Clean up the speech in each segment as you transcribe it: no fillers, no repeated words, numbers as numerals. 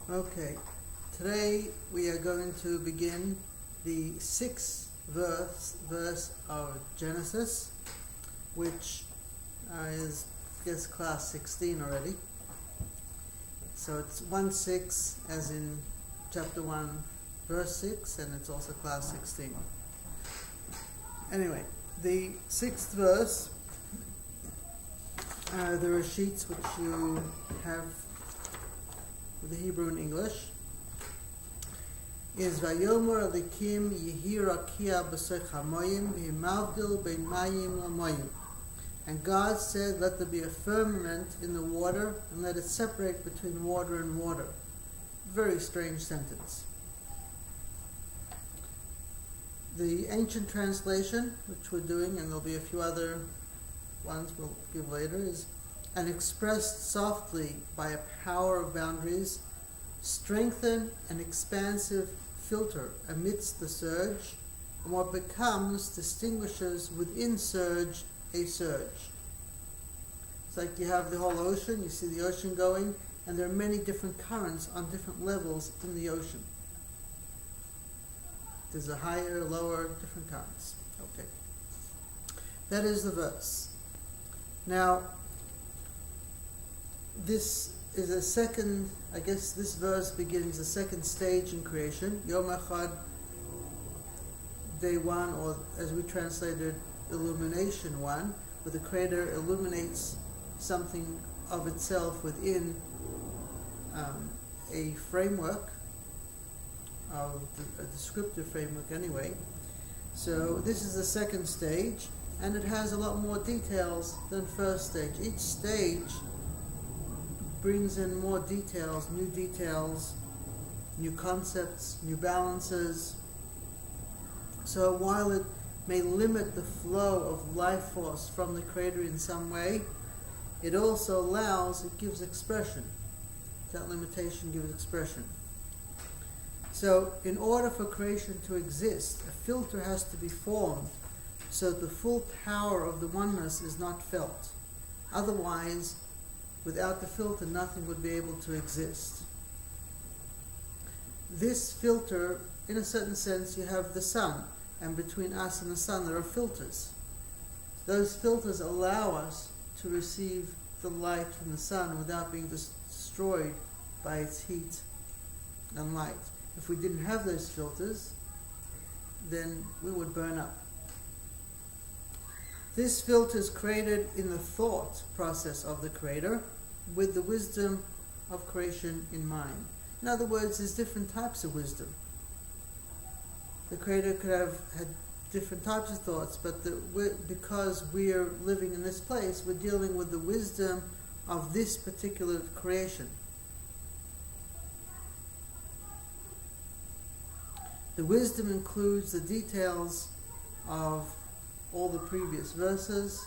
Okay, today we are going to begin the sixth verse of Genesis, which is, I guess, class 16 already. So it's 1:6 as in chapter 1, verse 6, and it's also class 16. Anyway, the sixth verse, there are sheets which you have with the Hebrew and English, is Vayomer Elikim Yehi Rakia B'Sech HaMoyim V'Himavdil Bein Mayim LaMoyim. And God said, let there be a firmament in the water, and let it separate between water and water. Very strange sentence. The ancient translation, which we're doing, and there'll be a few other ones we'll give later, is, and expressed softly by a power of boundaries, strengthen an expansive filter amidst the surge, and what becomes distinguishes within surge a surge. It's like you have the whole ocean, you see the ocean going, and there are many different currents on different levels in the ocean. There's a higher, lower, different currents. Okay. That is the verse. Now, this is a second, I guess this verse begins the second stage in creation. Yom Echad, day one, or as we translated, illumination one, where the Creator illuminates something of itself within a framework, a descriptive framework anyway. So this is the second stage, and it has a lot more details than first stage. Each stage brings in more details, new concepts, new balances. So while it may limit the flow of life force from the Creator in some way, it also it gives expression. That limitation gives expression. So in order for creation to exist, a filter has to be formed so that the full power of the oneness is not felt. Otherwise, without the filter, nothing would be able to exist. This filter, in a certain sense, you have the sun, and between us and the sun there are filters. Those filters allow us to receive the light from the sun without being destroyed by its heat and light. If we didn't have those filters, then we would burn up. This filter is created in the thought process of the Creator with the wisdom of creation in mind. In other words, there's different types of wisdom. The Creator could have had different types of thoughts, but because we're living in this place, we're dealing with the wisdom of this particular creation. The wisdom includes the details of all the previous verses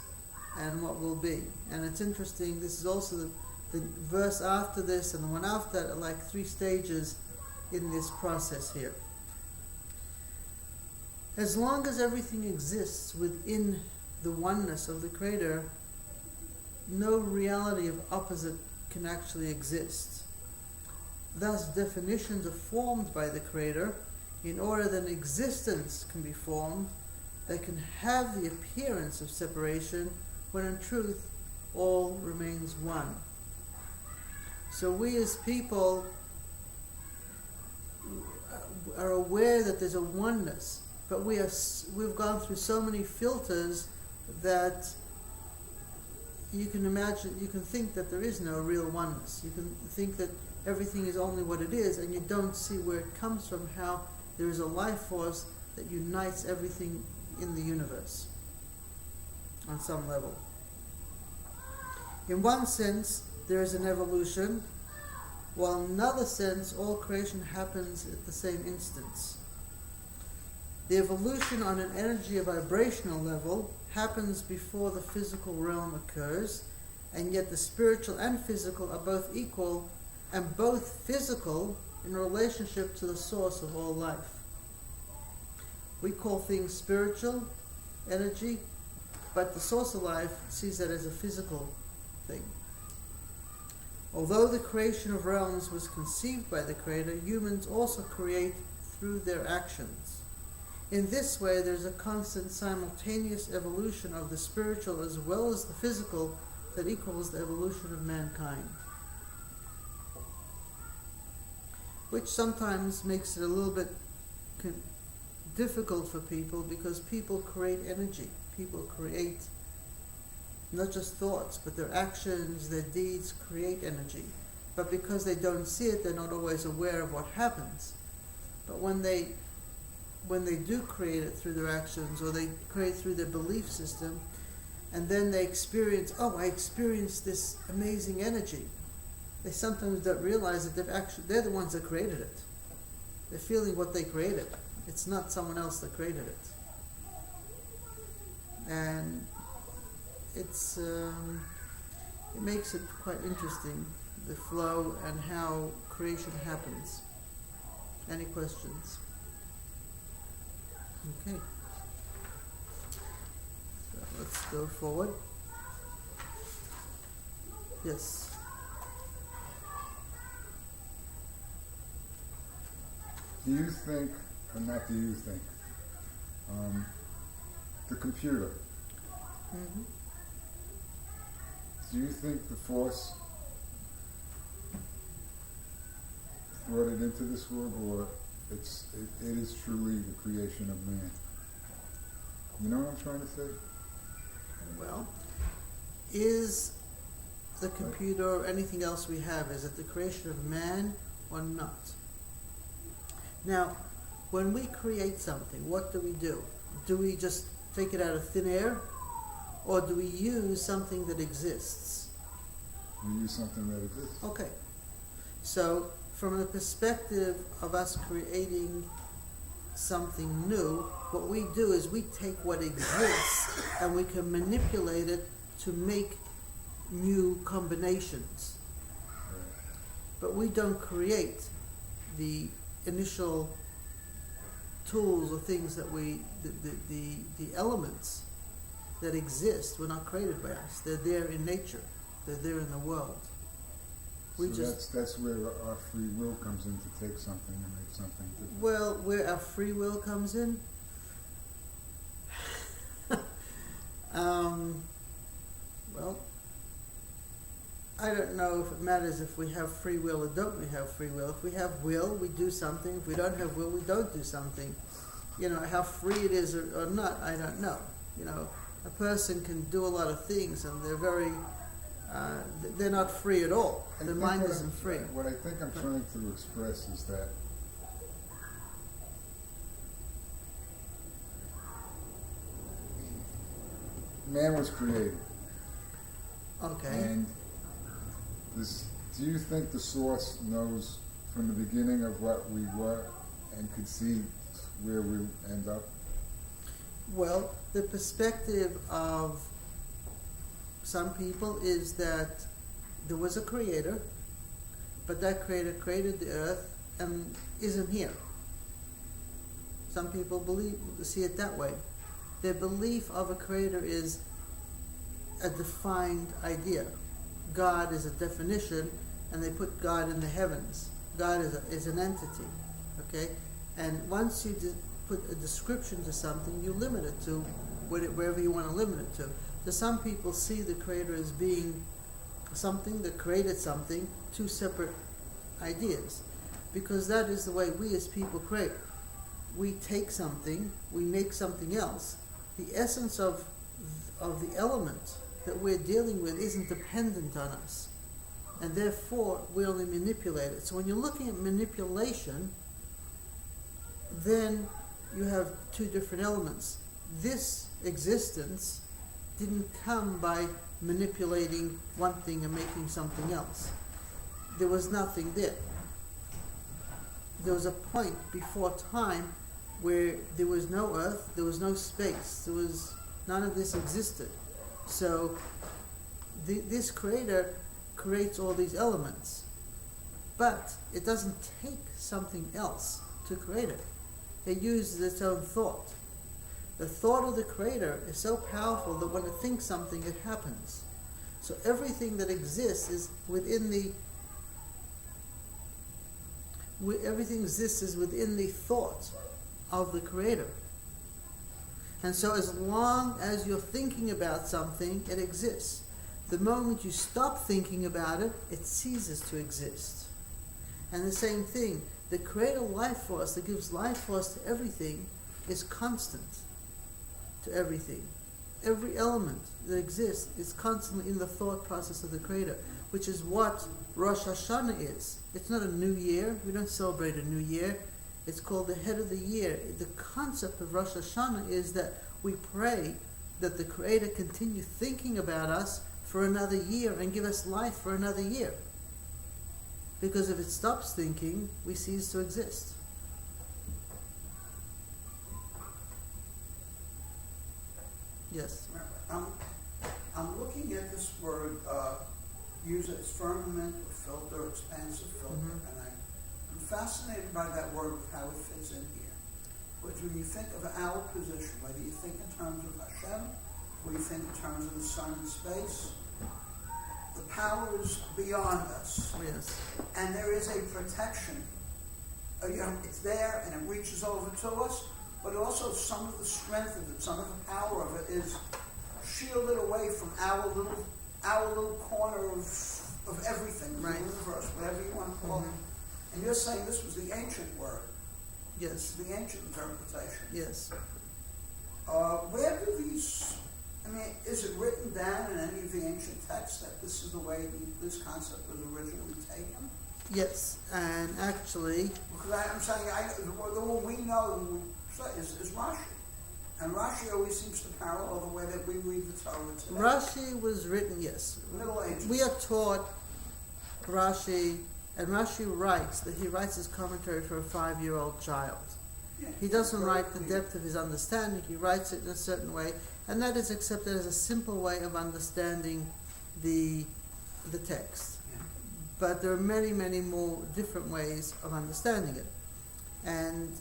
and what will be. And it's interesting, this is also the verse after this and the one after that are like three stages in this process here. As long as everything exists within the oneness of the Creator, no reality of opposite can actually exist. Thus, definitions are formed by the Creator in order that an existence can be formed that can have the appearance of separation when in truth all remains one. So we as people are aware that there's a oneness, but we've gone through so many filters that you can imagine, you can think that there is no real oneness. You can think that everything is only what it is, and you don't see where it comes from, how there is a life force that unites everything in the universe on some level. In one sense, there is an evolution, while in another sense, all creation happens at the same instance. The evolution on an energy or vibrational level happens before the physical realm occurs, and yet the spiritual and physical are both equal and both physical in relationship to the source of all life. We call things spiritual energy, but the source of life sees that as a physical thing. Although the creation of realms was conceived by the Creator, humans also create through their actions. In this way, there's a constant simultaneous evolution of the spiritual as well as the physical that equals the evolution of mankind. Which sometimes makes it a little bit difficult for people, because people create energy. People create not just thoughts, but their actions, their deeds create energy. But because they don't see it, they're not always aware of what happens. But when they do create it through their actions, or they create through their belief system, and then they experience, I experienced this amazing energy, they sometimes don't realize that they're the ones that created it. They're feeling what they created. It's not someone else that created it. And it makes it quite interesting, the flow and how creation happens. Any questions? Okay. So let's go forward. Yes. Do you think, or not do you think, the computer, Mm-hmm. do you think the Force brought it into this world, or it is truly the creation of man? You know what I'm trying to say? Well, is the computer or anything else we have, is it the creation of man or not? Now, when we create something, what do? Do we just take it out of thin air? Or do we use something that exists? We use something that exists. Okay. So, from the perspective of us creating something new, what we do is we take what exists and we can manipulate it to make new combinations. Right. But we don't create the initial tools or things that the elements that exist were not created by us. They're there in nature. They're there in the world. That's where our free will comes in, to take something and make something different. Well, where our free will comes in, well, I don't know if it matters if we have free will or don't we have free will. If we have will, we do something. If we don't have will, we don't do something. How free it is or not, I don't know. A person can do a lot of things, and they're very, they're not free at all. Their mind isn't free. What I think I'm trying to express is that man was created. Okay. And do you think the Source knows from the beginning of what we were and could see where we end up? Well, the perspective of some people is that there was a creator, but that creator created the earth and isn't here. Some people see it that way. Their belief of a creator is a defined idea. God is a definition, and they put God in the heavens. God is an entity, okay? And once you put a description to something, you limit it to wherever you want to limit it to. So some people see the creator as being something that created something, two separate ideas. Because that is the way we as people create. We take something, we make something else. The essence of the element that we're dealing with isn't dependent on us. And therefore, we only manipulate it. So when you're looking at manipulation, then you have two different elements. This existence didn't come by manipulating one thing and making something else. There was nothing there. There was a point before time where there was no earth, there was no space, none of this existed. So this creator creates all these elements, but it doesn't take something else to create it. It uses its own thought. The thought of the creator is so powerful that when it thinks something, it happens. So everything that exists is within everything exists is within the thought of the Creator. And so as long as you're thinking about something, it exists. The moment you stop thinking about it, it ceases to exist. And the same thing, the Creator life force that gives life force to everything is constant to everything. Every element that exists is constantly in the thought process of the Creator, which is what Rosh Hashanah is. It's not a new year. We don't celebrate a new year. It's called the head of the year. The concept of Rosh Hashanah is that we pray that the Creator continue thinking about us for another year and give us life for another year. Because if it stops thinking, we cease to exist. Yes? I'm looking at this word, use it as firmament, or filter, expansive filter, and I'm fascinated by that word with how it fits in here. Which when you think of our position, whether you think in terms of Hashem, or you think in terms of the sun and space, the power is beyond us. Yes. And there is a protection. It's there and it reaches over to us, but also some of the strength of it, some of the power of it is shielded away from our little corner of everything, right. The universe, whatever you want to call it. And you're saying this was the ancient word. Yes. This is the ancient interpretation. Yes. Where do these, is it written down in any of the ancient texts that this is the way this concept was originally taken? Yes, and actually... Because I'm saying, the one we know is Rashi. And Rashi always seems to parallel the way that we read the Torah today. Rashi was written, yes. Middle Ages. We are taught Rashi, and Rashi writes that he writes his commentary for a 5-year-old child. Yeah, He doesn't write the depth of his understanding, he writes it in a certain way, and that is accepted as a simple way of understanding the text. Yeah. But there are many, many more different ways of understanding it. And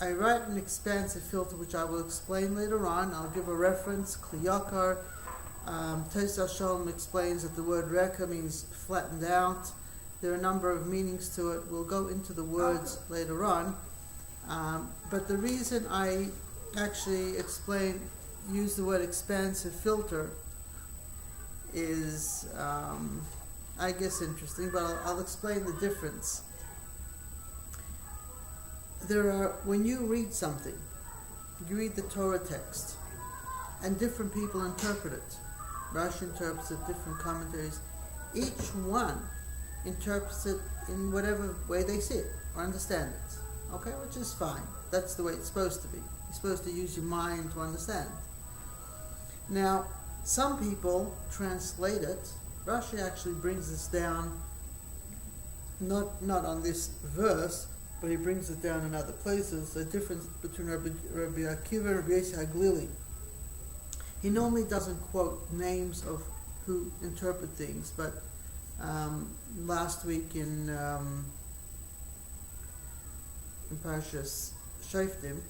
I write an expansive filter, which I will explain later on. I'll give a reference, Kliyakar. Tosas Shalom explains that the word reka means flattened out. There are a number of meanings to it. We'll go into the words later on. But the reason I actually use the word expansive filter is, I guess, interesting, but I'll explain the difference. When you read something, you read the Torah text, and different people interpret it. Rashi interprets it, different commentaries. Each one interprets it in whatever way they see it or understand it. Okay, which is fine. That's the way it's supposed to be. You're supposed to use your mind to understand. Now, some people translate it. Rashi actually brings this down, not on this verse, but he brings it down in other places, the difference between Rabbi Akiva and Rabbi Yossi HaGlili. He normally doesn't quote names of who interpret things, but last week in Parshas Shoftim,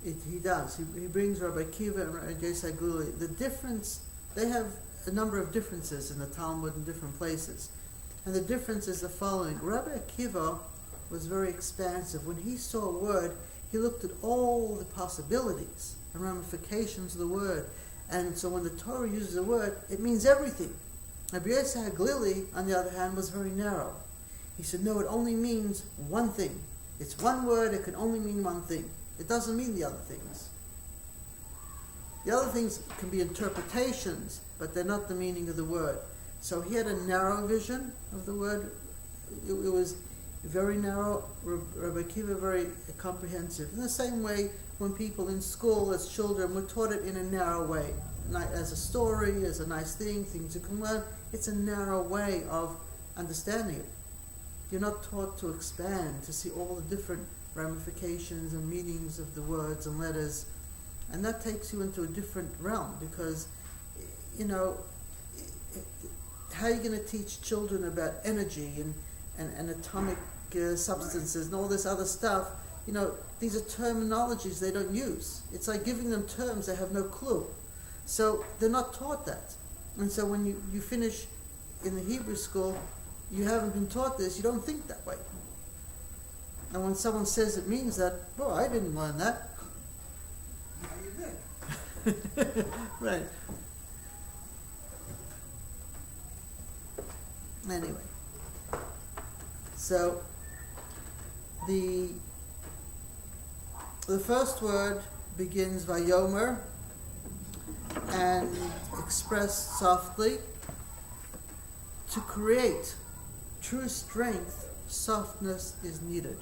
he does. He brings Rabbi Akiva and Rabbi Yossi HaGlili. The difference, they have a number of differences in the Talmud in different places. And the difference is the following. Rabbi Akiva was very expansive. When he saw a word, he looked at all the possibilities and ramifications of the word. And so when the Torah uses a word, it means everything. Rabbi Yossi HaGlili, on the other hand, was very narrow. He said, no, it only means one thing. It's one word, it can only mean one thing. It doesn't mean the other things. The other things can be interpretations, but they're not the meaning of the word. So he had a narrow vision of the word. It was very narrow. Rabbi Akiva very comprehensive. In the same way, when people in school as children were taught it in a narrow way, as a story, as a nice thing, things you can learn. It's a narrow way of understanding it. You're not taught to expand, to see all the different ramifications and meanings of the words and letters, and that takes you into a different realm, because how are you going to teach children about energy and atomic substances and all this other stuff? These are terminologies they don't use. It's like giving them terms they have no clue. So they're not taught that. And so when you finish in the Hebrew school, you haven't been taught this, you don't think that way. And when someone says it means that, well, I didn't learn that. Now you did. Right. Anyway, so the first word begins Vayomer and expressed softly. To create true strength, softness is needed.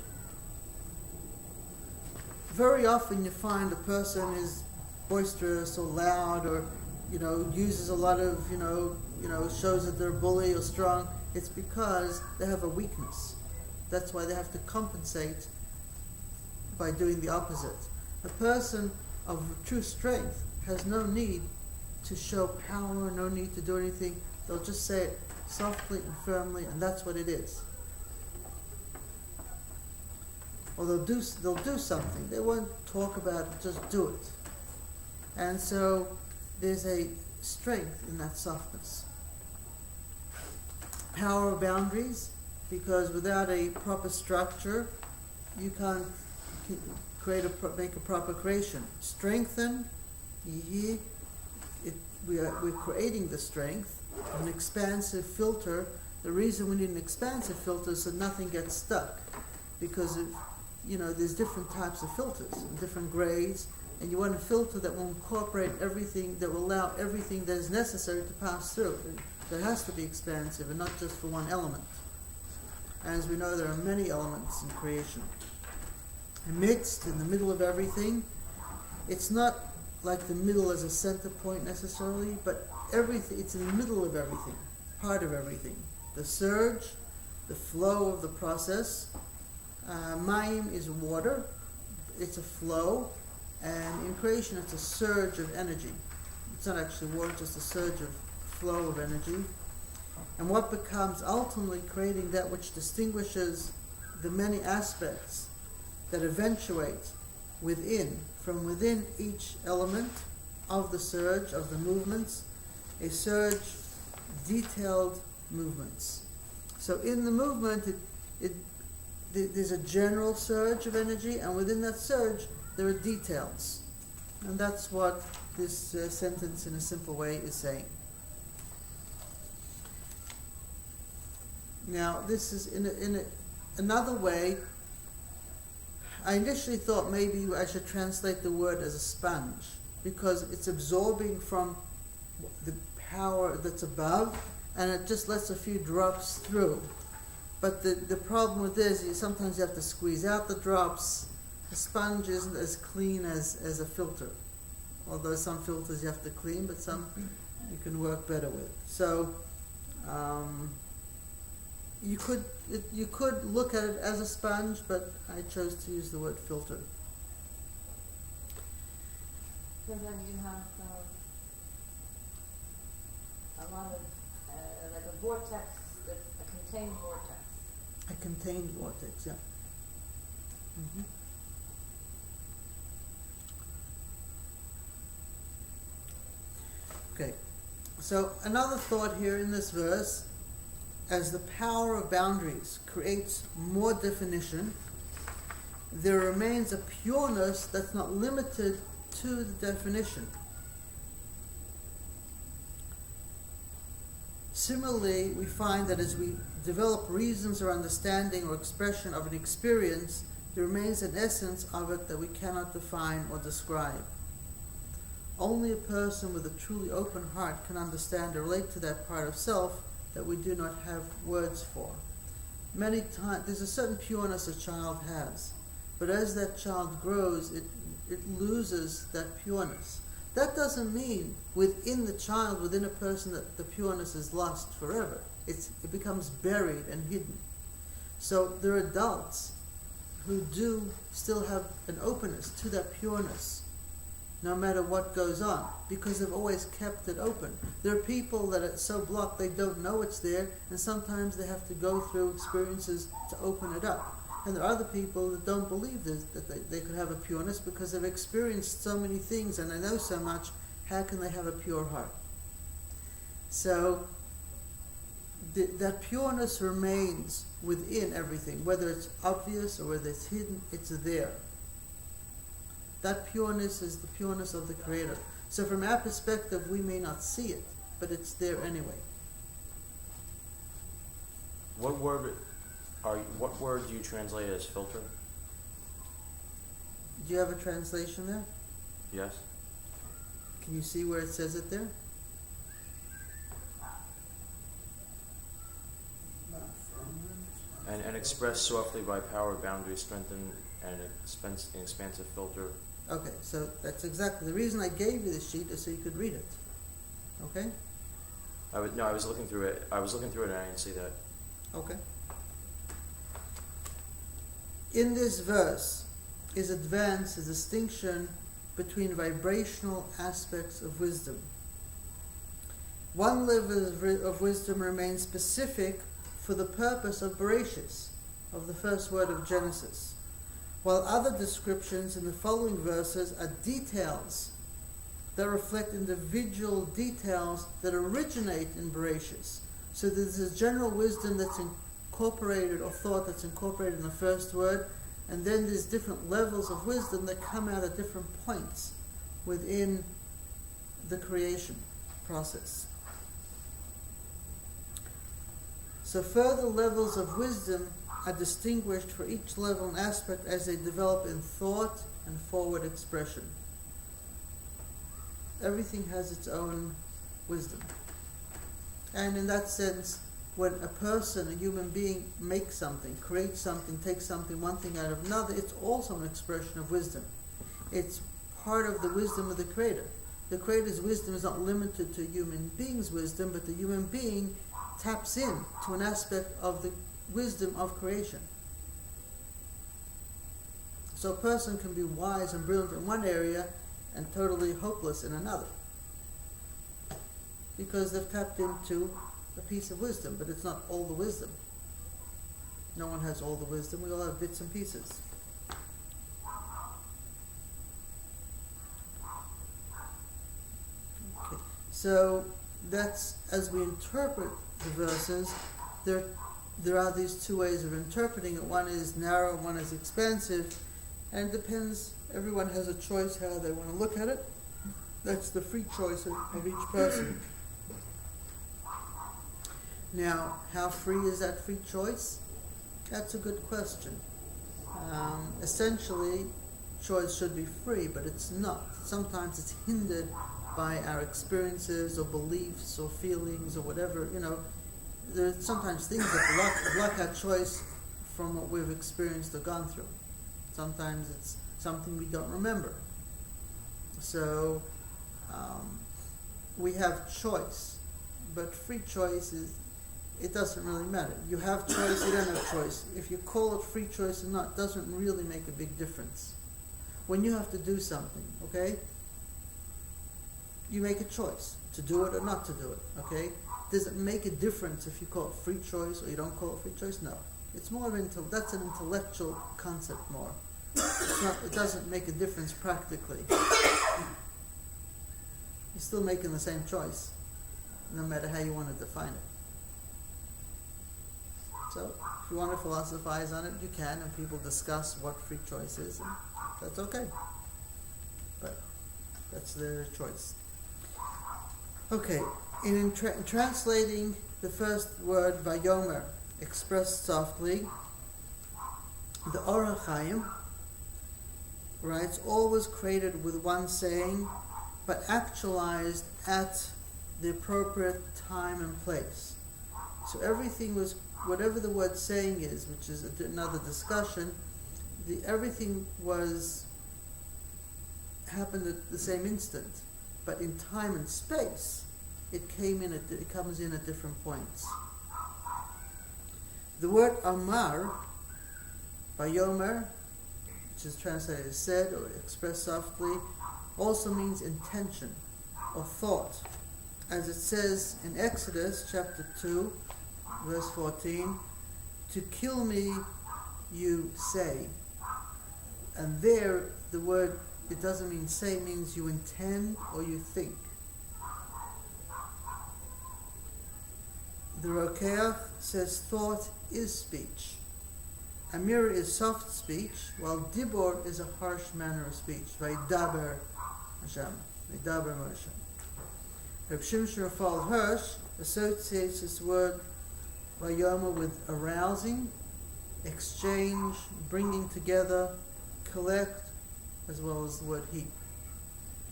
Very often you find a person is boisterous or loud or, uses a lot of, shows that they're bully or strong. It's because they have a weakness. That's why they have to compensate by doing the opposite. A person of true strength has no need to show power, no need to do anything. They'll just say it softly and firmly, and that's what it is. Or they'll do something. They won't talk about it, just do it. And so there's a strength in that softness. Power of boundaries, because without a proper structure, you can't make a proper creation. Strengthen, we're creating the strength. An expansive filter. The reason we need an expansive filter is so nothing gets stuck, because there's different types of filters, different grades, and you want a filter that will incorporate everything, that will allow everything that is necessary to pass through. It has to be expansive and not just for one element. As we know, there are many elements in creation. Amidst, in the middle of everything, it's not like the middle as a center point necessarily, but everything, it's in the middle of everything, part of everything. The surge, the flow of the process. Mayim is water, it's a flow, and in creation it's a surge of energy. It's not actually water, it's just a surge of flow of energy. And what becomes ultimately creating that which distinguishes the many aspects that eventuate from within each element of the surge, of the movements, a surge, detailed movements. So in the movement, there's a general surge of energy, and within that surge, there are details. And that's what this sentence in a simple way is saying. Now, this is in another way. I initially thought maybe I should translate the word as a sponge, because it's absorbing from the power that's above, and it just lets a few drops through. But the problem with this is sometimes you have to squeeze out the drops. A sponge isn't as clean as a filter. Although some filters you have to clean, but some you can work better with. So you could look at it as a sponge, but I chose to use the word filter. Because then you have a lot of like a vortex, a contained vortex. A contained vortex, yeah. Mm-hmm. Okay, so another thought here in this verse, as the power of boundaries creates more definition, there remains a pureness that's not limited to the definition. Similarly, we find that as we develop reasons or understanding or expression of an experience, there remains an essence of it that we cannot define or describe. Only a person with a truly open heart can understand or relate to that part of self that we do not have words for. Many times, there's a certain pureness a child has, but as that child grows, it loses that pureness. That doesn't mean within the child, within a person, that the pureness is lost forever. It becomes buried and hidden. So there are adults who do still have an openness to that pureness, no matter what goes on, because they've always kept it open. There are people that are so blocked they don't know it's there, and sometimes they have to go through experiences to open it up. And there are other people that don't believe that they could have a pureness because they've experienced so many things and they know so much. How can they have a pure heart? So that pureness remains within everything, whether it's obvious or whether it's hidden, it's there. That pureness is the pureness of the Creator. So from our perspective, we may not see it, but it's there anyway. What word do you translate as filter? Do you have a translation there? Yes. Can you see where it says it there? Not firmament. And expressed softly by power, boundary strengthened, and an expansive filter. Okay, so that's exactly the reason I gave you the sheet is so you could read it. Okay? I was looking through it. And I didn't see that. Okay. In this verse is advanced a distinction between vibrational aspects of wisdom. One level of wisdom remains specific for the purpose of Bereshis, of the first word of Genesis, while other descriptions in the following verses are details that reflect individual details that originate in Bereshis. So there's a general wisdom that's incorporated, or thought that's incorporated in the first word, and then there's different levels of wisdom that come out at different points within the creation process. So further levels of wisdom are distinguished for each level and aspect as they develop in thought and forward expression. Everything has its own wisdom. And in that sense, when a person, a human being, makes something, creates something, takes something, one thing out of another, it's also an expression of wisdom. It's part of the wisdom of the Creator. The Creator's wisdom is not limited to a human being's wisdom, but the human being taps in to an aspect of the wisdom of creation. So a person can be wise and brilliant in one area and totally hopeless in another, because they've tapped into a piece of wisdom, but it's not all the wisdom. No one has all the wisdom. We all have bits and pieces. Okay. So that's, as we interpret the verses, there are these two ways of interpreting it. One is narrow, one is expansive, and it depends. Everyone has a choice how they want to look at it. That's the free choice of each person. Now, how free is that free choice? That's a good question. Essentially, choice should be free, but it's not. Sometimes it's hindered by our experiences or beliefs or feelings or whatever. There's sometimes things that block our choice from what we've experienced or gone through. Sometimes it's something we don't remember. So we have choice, but free choice it doesn't really matter. You have choice, you don't have choice. If you call it free choice or not, doesn't really make a big difference. When you have to do something, okay, you make a choice to do it or not to do it, okay? Does it make a difference if you call it free choice or you don't call it free choice? No. It's more of that's an intellectual concept more. It doesn't make a difference practically. You're still making the same choice, no matter how you want to define it. So, if you want to philosophize on it, you can, and people discuss what free choice is, and that's okay. But that's their choice. Okay, in translating the first word, Vayomer, expressed softly, the Or HaChaim writes, all was created with one saying, but actualized at the appropriate time and place. So everything was, whatever the word saying is, which is another discussion, everything happened at the same instant, but in time and space, it comes in at different points. The word Amar, Vayomer, which is translated as said or expressed softly, also means intention or thought. As it says in Exodus chapter 2, verse 14, to kill me, you say. And there, the word, it doesn't mean say, it means you intend or you think. The Rokeach says thought is speech. Amir is soft speech, while Dibor is a harsh manner of speech. Vaydaber Hashem, Vaydaber Moshe. Reb Shimshon Raphael Hirsch associates this word Vayomer with arousing, exchange, bringing together, collect, as well as the word heap.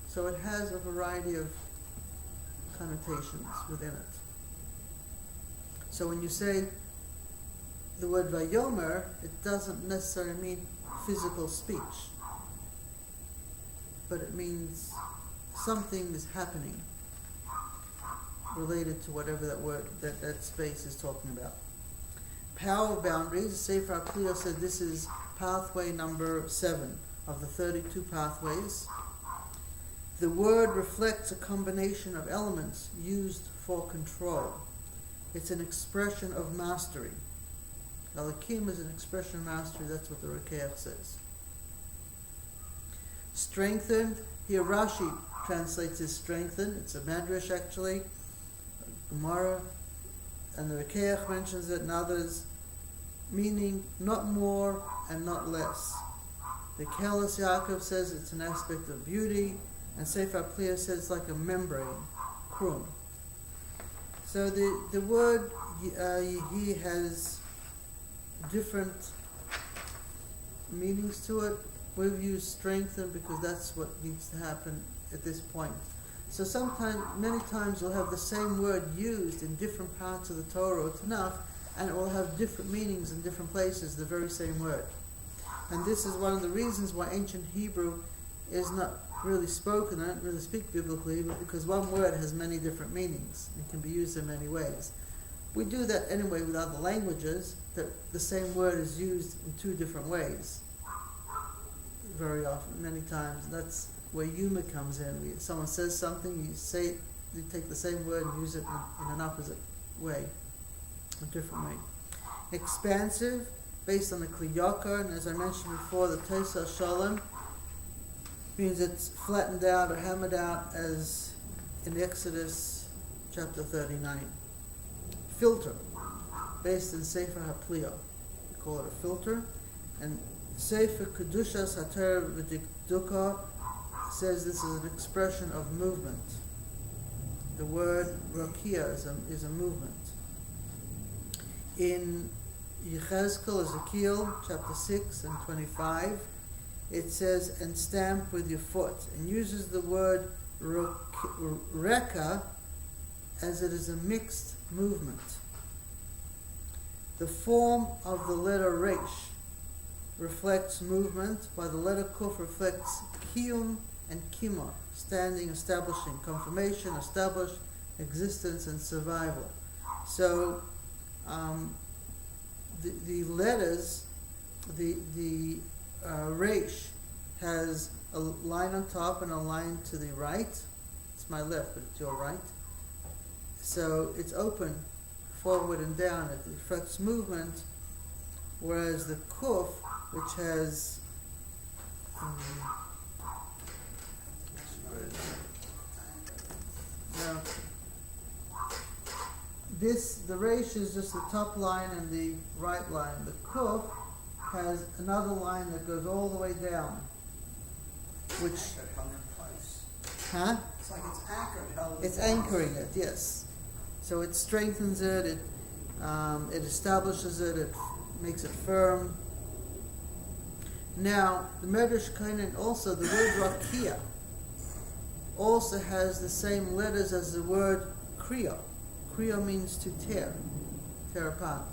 So it has a variety of connotations within it. So when you say the word Vayomer, it doesn't necessarily mean physical speech, but it means something is happening related to whatever that word, that space is talking about. Power boundaries. Sefer HaKliyah said this is pathway number 7 of the 32 pathways. The word reflects a combination of elements used for control. It's an expression of mastery. Galakim is an expression of mastery, that's what the Rokeach says. Strengthened, here Rashi translates as strengthened. It's a Medrash actually, Gemara, and the Rokeach mentions it and others, meaning not more and not less. The Kelis Yaakov says it's an aspect of beauty, and Sefer HaKliyah says it's like a membrane, krum. So the word Yehi has different meanings to it. We've used strengthen because that's what needs to happen at this point. So many times you'll have the same word used in different parts of the Torah or Tanakh, and it will have different meanings in different places, the very same word. And this is one of the reasons why ancient Hebrew is not really spoken, I don't really speak biblically, because one word has many different meanings and can be used in many ways. We do that anyway with other languages, that the same word is used in 2 different ways. Very often, many times. That's where humor comes in. Someone says something, you take the same word and use it in an opposite way, a different way. Expansive, based on the Kliyaka, and as I mentioned before, the Tesa Shalom means it's flattened out or hammered out, as in Exodus chapter 39. Filter, based in Sefer HaKliyah. We call it a filter. And Sefer Kedushas HaTorah V'Dikduka says this is an expression of movement. The word Rakia is a movement. In Yechezkel, Ezekiel, chapter 6 and 25, it says, and stamp with your foot, and uses the word reka as it is a mixed movement. The form of the letter resh reflects movement, while the letter kuf reflects kiyum and kima, standing, establishing, confirmation, establish, existence, and survival. So the letters, the resh has a line on top and a line to the right. It's my left, but it's your right. So it's open, forward and down. It reflects movement, whereas the kuf, which has the resh is just the top line and the right line. The kuf has another line that goes all the way down, which Anchored, held in place. huh? It's like it's anchored, held in place. It's anchoring it, yes. So it strengthens it. It establishes it. It makes it firm. Now, the Medrash Kainan also, the word Rakia also has the same letters as the word Kriya. Kriya means to tear apart.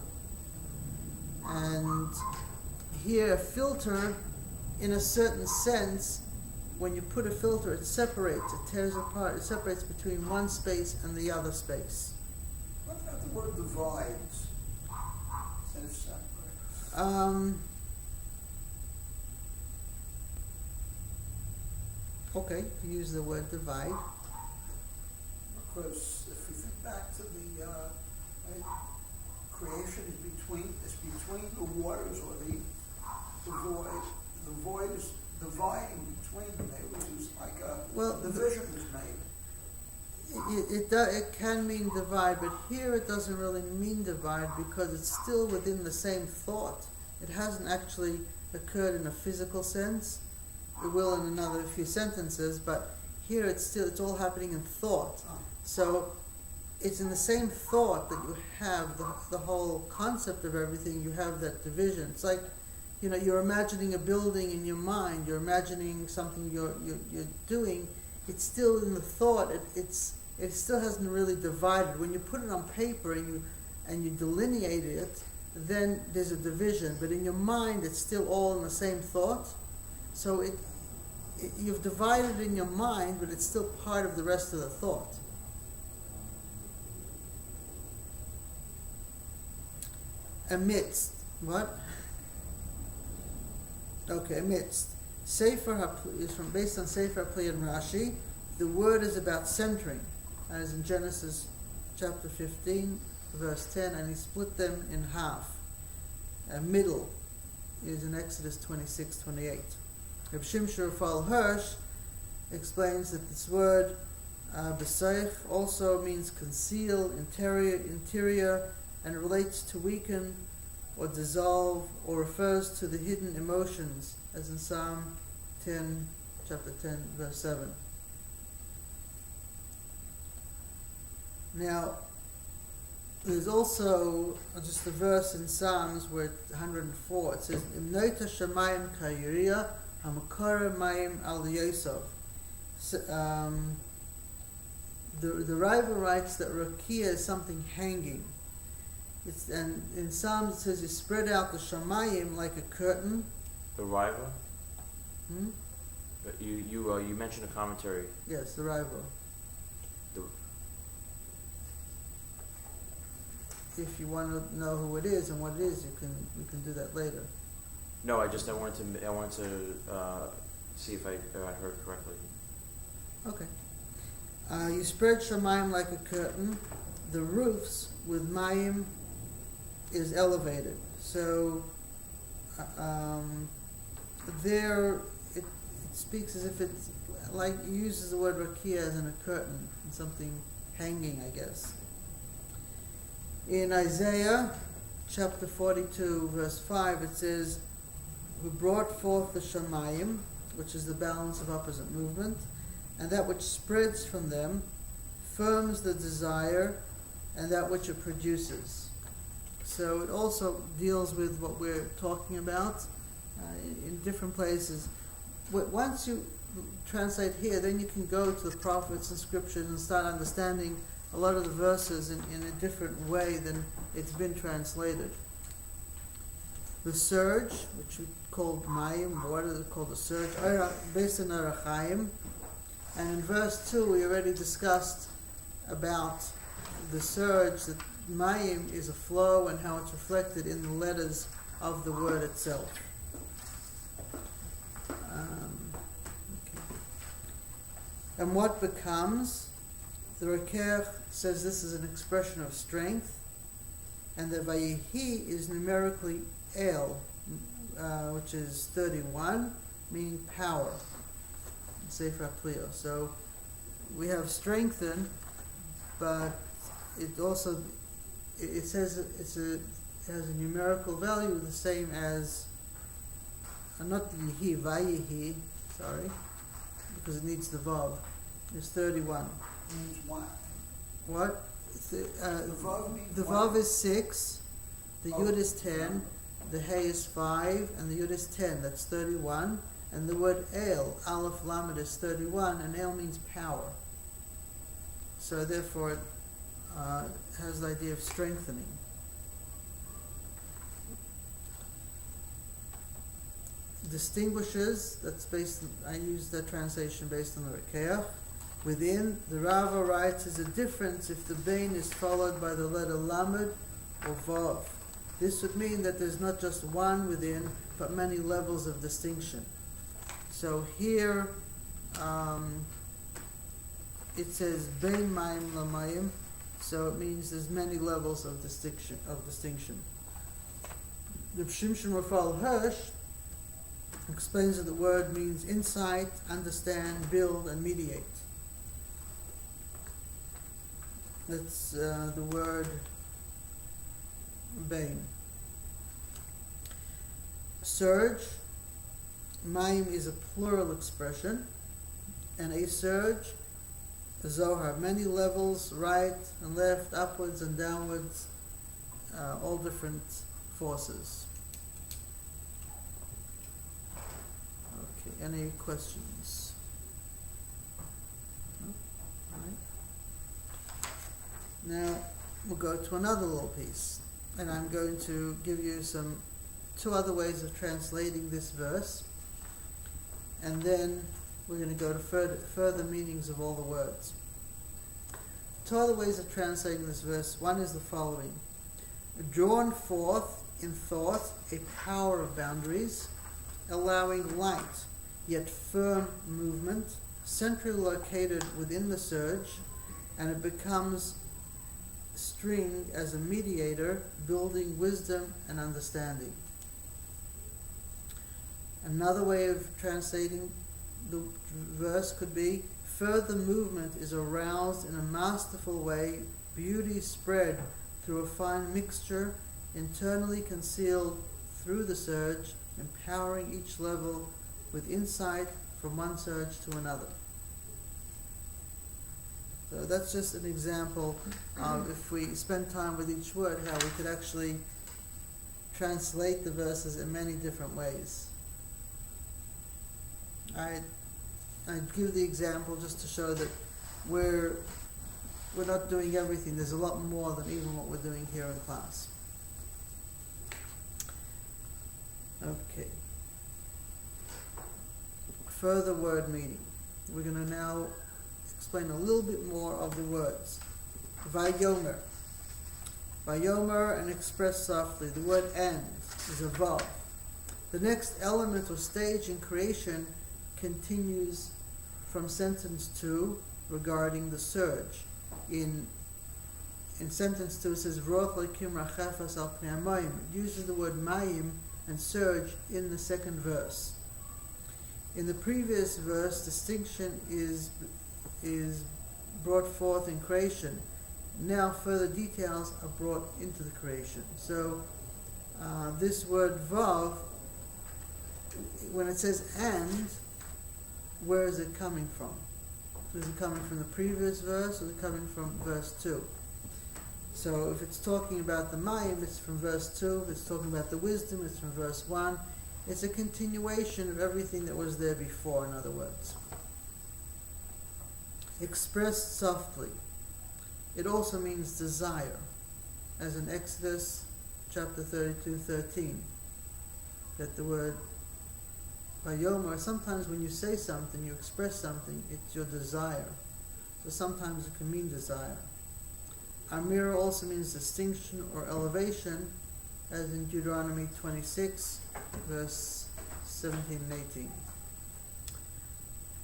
And here, a filter, in a certain sense, when you put a filter, it separates, it tears apart, it separates between one space and the other space. What about the word divides? Instead of separates. Okay, you use the word divide. Because if we think back to the creation is between the waters, or the void. The void is dividing between them. It was like Well, the vision was made. It can mean divide, but here it doesn't really mean divide because it's still within the same thought. It hasn't actually occurred in a physical sense. It will in another few sentences, but here it's all happening in thought. So it's in the same thought that you have the whole concept of everything. You have that division. It's like, you're imagining a building in your mind. You're imagining something you're doing. It's still in the thought. It still hasn't really divided. When you put it on paper and you delineate it, then there's a division. But in your mind, it's still all in the same thought. So you've divided in your mind, but it's still part of the rest of the thought. Amidst what? Okay, amidst. Sefer is based on Sefer Pli and Rashi. The word is about centering, as in Genesis chapter 15, verse 10, and he split them in half. Middle is in Exodus 26:28. Reb Shimshon Raphael Hirsch explains that this word besoich also means conceal, interior, and relates to weaken or dissolve, or refers to the hidden emotions, as in Psalm 10, chapter 10, verse 7. Now, there's also just a verse in Psalms where 104, it says, Im noita shamayim kayiriya, hamakara mayim al yosov. The Raiva writes that rakia is something hanging. And in Psalms it says you spread out the shamayim like a curtain. The Riva? You mentioned a commentary. Yes, the Raiva. If you want to know who it is and what it is, you can do that later. No, I wanted to see if I heard correctly. Okay. You spread shamayim like a curtain. The roofs with mayim is elevated. So there it speaks as if it's like it uses the word rakia as in a curtain, and something hanging, I guess. In Isaiah chapter 42 verse 5 it says, who brought forth the shamayim, which is the balance of opposite movement, and that which spreads from them firms the desire and that which it produces. So it also deals with what we're talking about in different places. Once you translate here, then you can go to the prophets and scriptures and start understanding a lot of the verses in a different way than it's been translated. The surge, which we called mayim, water, called the surge, based on Arachaim. And in verse 2 we already discussed about the surge, that mayim is a flow and how it's reflected in the letters of the word itself. Okay. And what becomes? The Rekech says this is an expression of strength, and the Vayihi is numerically El, which is 31, meaning power. Sefer Plio. So we have strengthen, but it also it says it has a numerical value the same as not the Yihi, Vayihi, sorry, because it needs the Vav. It's 31. Means what? What? The Vav means The what? Vav is 6, the Yud is 10, the Hey is 5, and the Yud is 10. That's 31. And the word El, Aleph Lamed, is 31, and El means power. So therefore it has the idea of strengthening. Distinguishes, I use that translation based on the Rekeach. Within, the Rava writes, is a difference if the Bain is followed by the letter Lamed or Vav. This would mean that there's not just one within, but many levels of distinction. So here, it says Bein Mayim Lamayim, so it means there's many levels of distinction. The Shimshon Raphael Hirsch explains that the word means insight, understand, build, and mediate. That's the word bain. Surge. Mayim is a plural expression, and a surge, Zohar, many levels, right and left, upwards and downwards, all different forces. Okay, any questions? No? All right. Now we'll go to another little piece, and I'm going to give you two other ways of translating this verse, and then we're going to go to further meanings of all the words. Two other ways of translating this verse. One is the following: drawn forth in thought a power of boundaries, allowing light yet firm movement, centrally located within the surge, and it becomes string as a mediator, building wisdom and understanding. Another way of translating the verse could be: further movement is aroused in a masterful way, beauty spread through a fine mixture, internally concealed through the surge, empowering each level with insight from one surge to another. So that's just an example of, if we spend time with each word, how we could actually translate the verses in many different ways. I give the example just to show that we're not doing everything. There's a lot more than even what we're doing here in class. Okay. Further word meaning. We're going to now explain a little bit more of the words. Vayomer. Vayomer, and express softly. The word and is a vav. The next element or stage in creation continues from sentence 2 regarding the surge. In sentence 2 it says V'roch Elokim rachefas al pnei hamayim. It uses the word mayim and surge in the second verse. In the previous verse, distinction is brought forth in creation. Now further details are brought into the creation. So this word vav, when it says and, where is it coming from? Is it coming from the previous verse, or is it coming from verse 2? So if it's talking about the mayim, it's from verse 2. If it's talking about the wisdom, it's from verse 1. It's a continuation of everything that was there before, in other words. Expressed softly. It also means desire, as in Exodus chapter 32:13, that the word Vayomer, sometimes when you say something, you express something, it's your desire. So sometimes it can mean desire. Amir also means distinction or elevation, as in Deuteronomy 26, verse 17 and 18.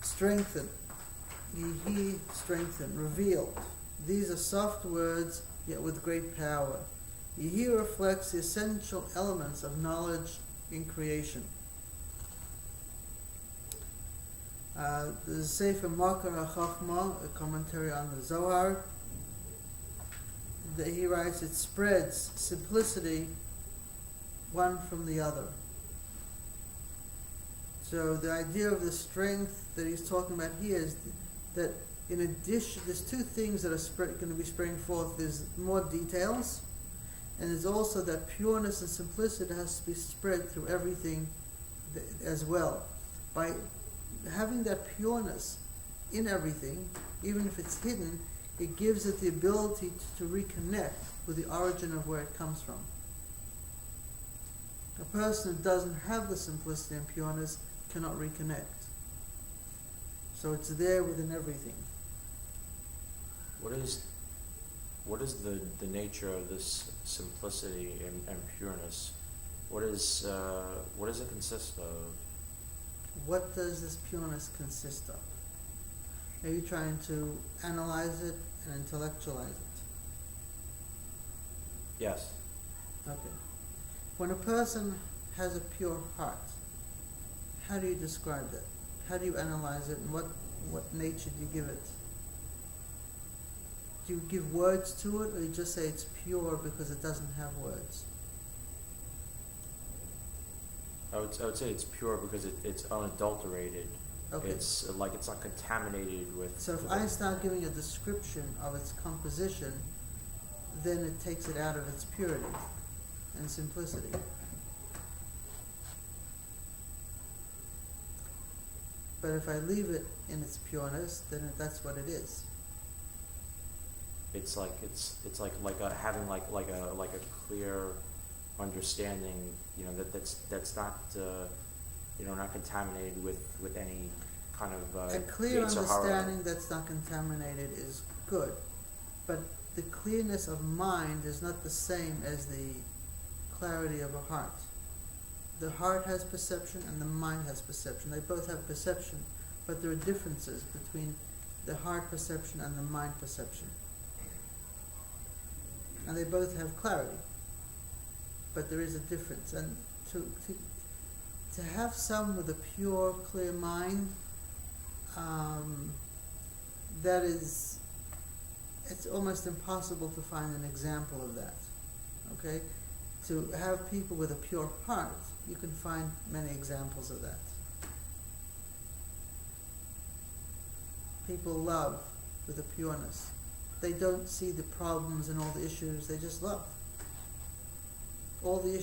Strengthen. Yehi, strengthen. Revealed. These are soft words, yet with great power. Yehi reflects the essential elements of knowledge in creation. The Sefer Makar HaChachma, a commentary on the Zohar, that he writes, it spreads simplicity one from the other. So the idea of the strength that he's talking about here is that in addition, there's two things that are going to be springing forth. There's more details, and there's also that pureness and simplicity has to be spread through everything as well. By having that pureness in everything, even if it's hidden, it gives it the ability to reconnect with the origin of where it comes from. A person who doesn't have the simplicity and pureness cannot reconnect. So it's there within everything. What is the nature of this simplicity and pureness? What does it consist of? What does this pureness consist of? Are you trying to analyze it and intellectualize it? Yes. Okay. When a person has a pure heart, how do you describe that? How do you analyze it, and what nature do you give it? do you give words to it, or you just say it's pure because it doesn't have words? I would say it's pure because it's unadulterated. Okay. It's not contaminated with. So if with I start giving a description of its composition, then it takes it out of its purity and simplicity. But if I leave it in its pureness, then that's what it is. It's like having like a clear understanding. You know that's not not contaminated with any kind of A clear Yetzer hara. understanding that's not contaminated is good, but the clearness of mind is not the same as the clarity of a heart. The heart has perception and the mind has perception. They both have perception, but there are differences between the heart perception and the mind perception. And they both have clarity, but there is a difference. And to have someone with a pure, clear mind, it's almost impossible to find an example of that. Okay? To have people with a pure heart, you can find many examples of that. People love with a pureness. They don't see the problems and all the issues, they just love. All the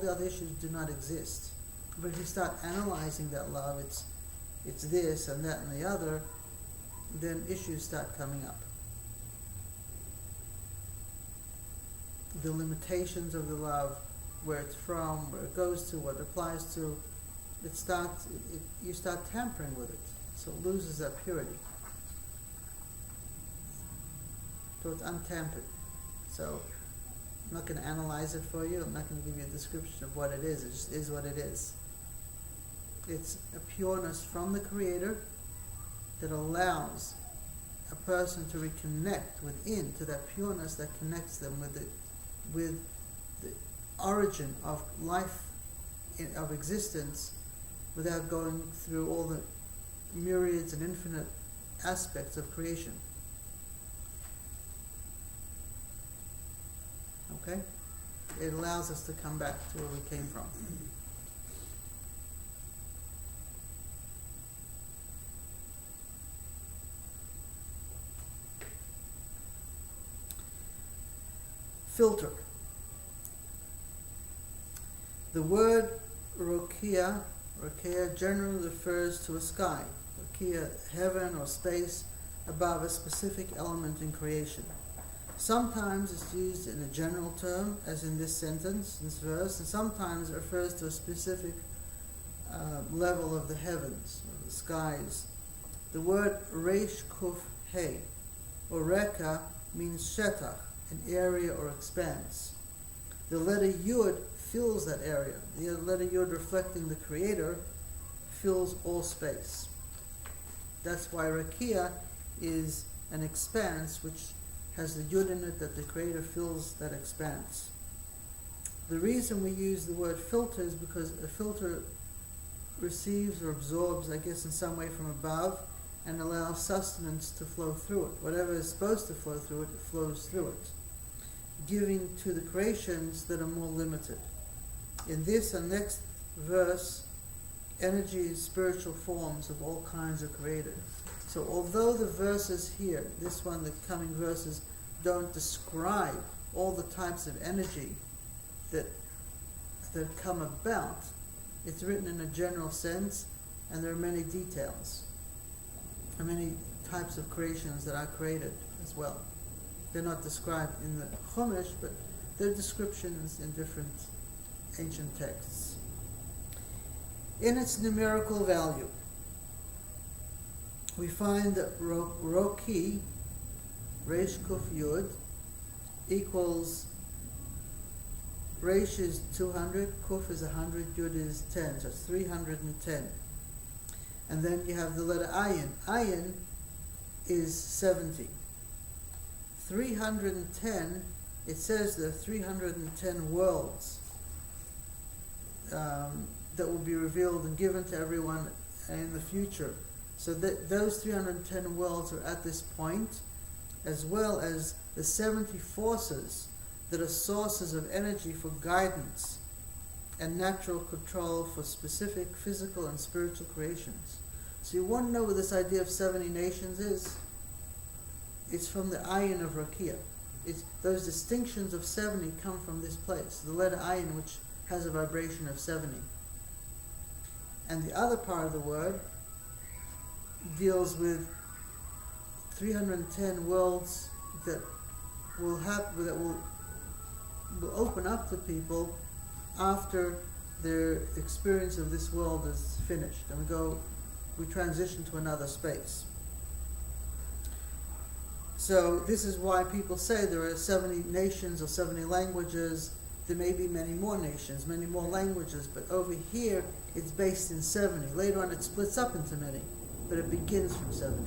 other issues do not exist. But if you start analyzing that love, it's this and that and the other, then issues start coming up. The limitations of the love, where it's from, where it goes to, what it applies to, you start tampering with it, so it loses that purity. So it's untampered. So I'm not going to analyze it for you. I'm not going to give you a description of what it is. It just is what it is. It's a pureness from the Creator that allows a person to reconnect within to that pureness that connects them with the origin of life, of existence, without going through all the myriads and infinite aspects of creation. Okay? It allows us to come back to where we came from. Filter. The word rokia generally refers to a sky, rokia, heaven or space above a specific element in creation. Sometimes it's used in a general term, as in this sentence, this verse, and sometimes it refers to a specific level of the heavens, of the skies. The word reish kuf he, or reka, means shetach, an area or expanse. The letter yud fills that area. The letter yud, reflecting the Creator, fills all space. That's why rakia is an expanse which has the yud in it, that the Creator fills that expanse. The reason we use the word filter is because a filter receives or absorbs, I guess, in some way from above, and allows sustenance to flow through it. Whatever is supposed to flow through it, it flows through it, giving to the creations that are more limited. In this and next verse, energies, spiritual forms of all kinds are created. So although the verses here, this one, the coming verses, don't describe all the types of energy that come about, it's written in a general sense, and there are many details. There are many types of creations that are created as well. They're not described in the Chumash, but they're descriptions in different ancient texts. In its numerical value, we find that Roki, Reish Kuf Yud, equals, Reish is 200, Kuf is 100, Yud is 10, so it's 310. And then you have the letter Ayin. Ayin is 70. 310, it says there are 310 worlds that will be revealed and given to everyone in the future. So that those 310 worlds are at this point, as well as the 70 forces that are sources of energy for guidance and natural control for specific physical and spiritual creations. So you want to know what this idea of 70 nations is? It's from the ayin of Rakia. Those distinctions of 70 come from this place, the letter ayin, which has a vibration of 70. And the other part of the word deals with 310 worlds that will open up to people after their experience of this world is finished, and we transition to another space. So this is why people say there are 70 nations or 70 languages. There may be many more nations, many more languages, but over here it's based in 70. Later on it splits up into many, but it begins from 70.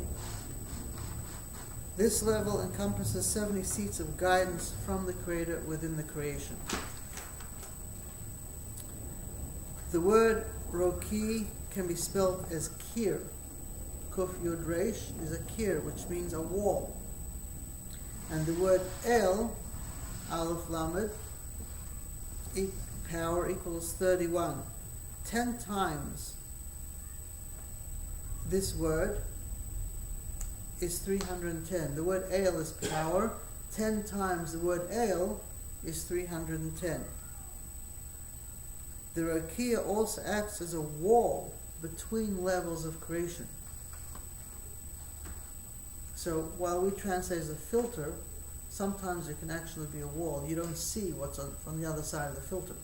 This level encompasses 70 seats of guidance from the Creator within the creation. The word Roki can be spelled as Kir. Kuf Yud Resh is a Kir, which means a wall. And the word El, Aleph Lamed, power equals 31. 10 times this word is 310. The word El is power. 10 times the word El is 310. The Rakia also acts as a wall between levels of creation. So while we translate as a filter, sometimes it can actually be a wall. You don't see what's from the other side of the filter,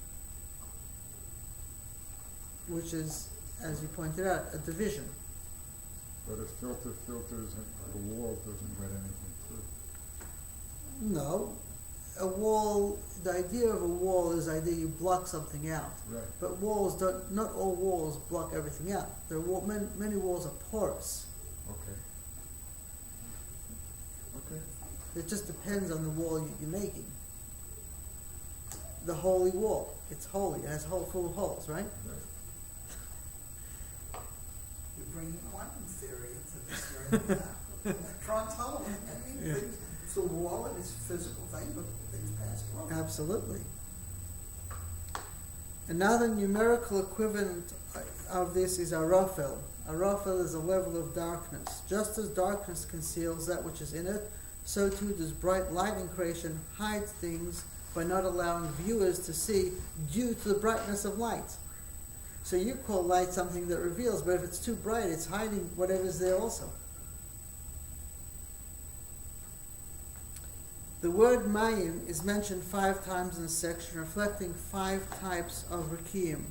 which is, as you pointed out, a division. But a filter filters, a wall doesn't let anything through. No. A wall, the idea of a wall is the idea you block something out. Right. But walls not all walls block everything out. Many walls are porous. Okay. Okay. It just depends on the wall you're making. The holy wall, it's holy, it has full of holes, right? Right. You're bringing quantum theory into this very electron tunnel. I mean, Yeah. it's a wall and it's a physical thing, but things pass through. Absolutely. And now the numerical equivalent of this is Arafel. Arafel is a level of darkness. Just as darkness conceals that which is in it, so too does bright light in creation hide things by not allowing viewers to see due to the brightness of light. So you call light something that reveals, but if it's too bright, it's hiding whatever's there also. The word Mayim is mentioned 5 times in this section, reflecting 5 types of Rekiim.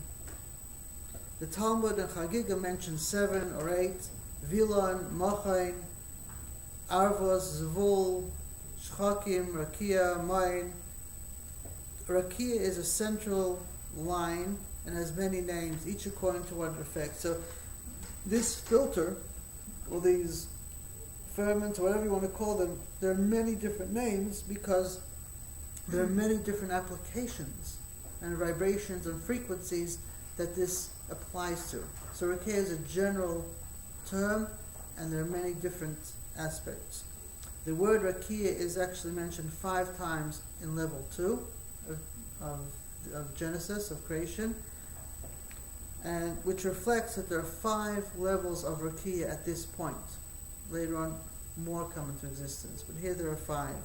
The Talmud and Chagiga mention 7 or 8, Vilon, Mochain, Arvos, Zvul, Shchakim, Rakia, Main. Rakia is a central line and has many names, each according to what it affects. So this filter, or these ferments, or whatever you want to call them, there are many different names because there are many different applications and vibrations and frequencies that this applies to. So Rakia is a general term, and there are many different aspects. The word Rakia is actually mentioned 5 times in level 2 of Genesis, of creation, and which reflects that there are 5 levels of Rakia at this point. Later on, more come into existence, but here there are 5.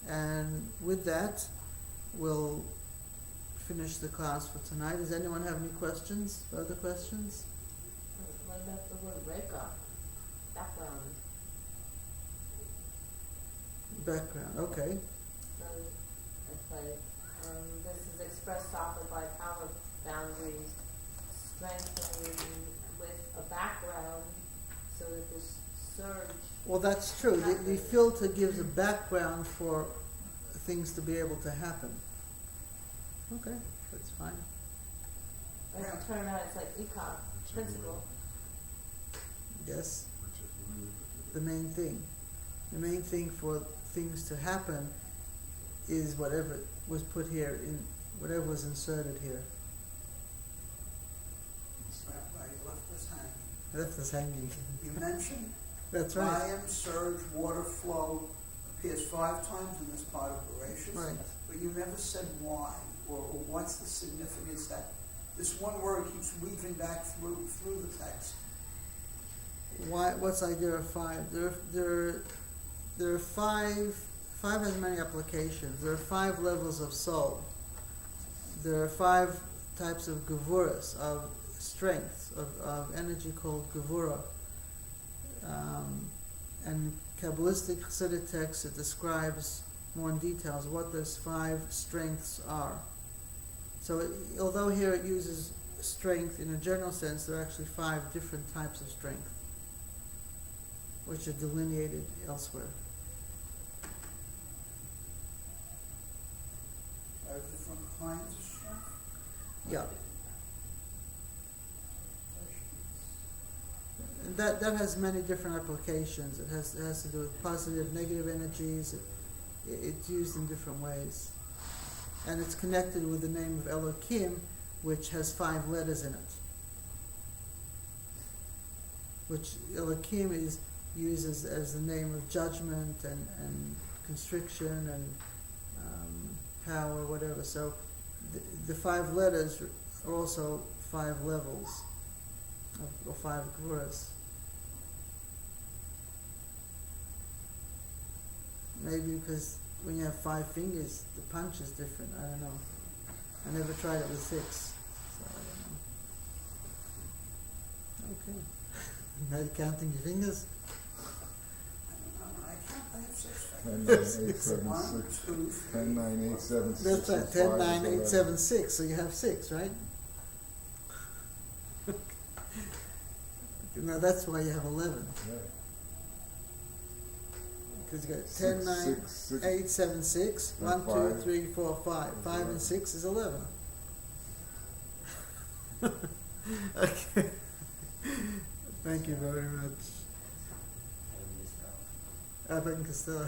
And with that, we'll finish the class for tonight. Does anyone have any questions? Further questions? What about the word Reka? Background. Background, okay. So it's like, this is expressed often by power boundaries, strengthening with a background so that this surge. Well, that's true. The filter gives a background for things to be able to happen. Okay, that's fine. As it turned out, it's like econ, principle. Yes, the main thing. The main thing for things to happen is whatever was put here, in whatever was inserted here. Right, you left us hanging. Left us hanging. You mentioned That's right. volume, surge, water flow, appears 5 times in this part of Bereshit, Right. but you never said why, or what's the significance that this one word keeps weaving back through the text. Why? What's the idea of 5? There are 5. 5 has many applications. There are 5 levels of soul. There are 5 types of gevuras, of strength, of energy called gevura. And Kabbalistic Hasidic text, it describes more in details what those 5 strengths are. So although here it uses strength in a general sense, there are actually 5 different types of strength, which are delineated elsewhere. 5 different kinds of strength. Yeah. And that has many different applications. It has to do with positive, negative energies. It's used in different ways. And it's connected with the name of Elohim, which has 5 letters in it. Which Elohim is used as the name of judgment and constriction and power, whatever. So the 5 letters are also 5 levels or 5 gevuras. Maybe because when you have 5 fingers, the punch is different. I don't know. I never tried it with 6, so I don't know. Okay. Now you're counting your fingers? I don't know, I can't, I have 6 10, fingers. 9, 8, 7, 1, 6. 2, 3. 10, 9, 8, 7, 6. That's right. and 10, 5 is 9, 8, 11. 7, 6. So you have 6, right? Now that's why you have 11. Yeah. Because you got 10, 6, 9, 6, 6. 8, 7, 6. And 1, 2, 5. 3, 4, 5. 5 11. and 6 is 11. Okay. Thank you very much. Abbott and Costello.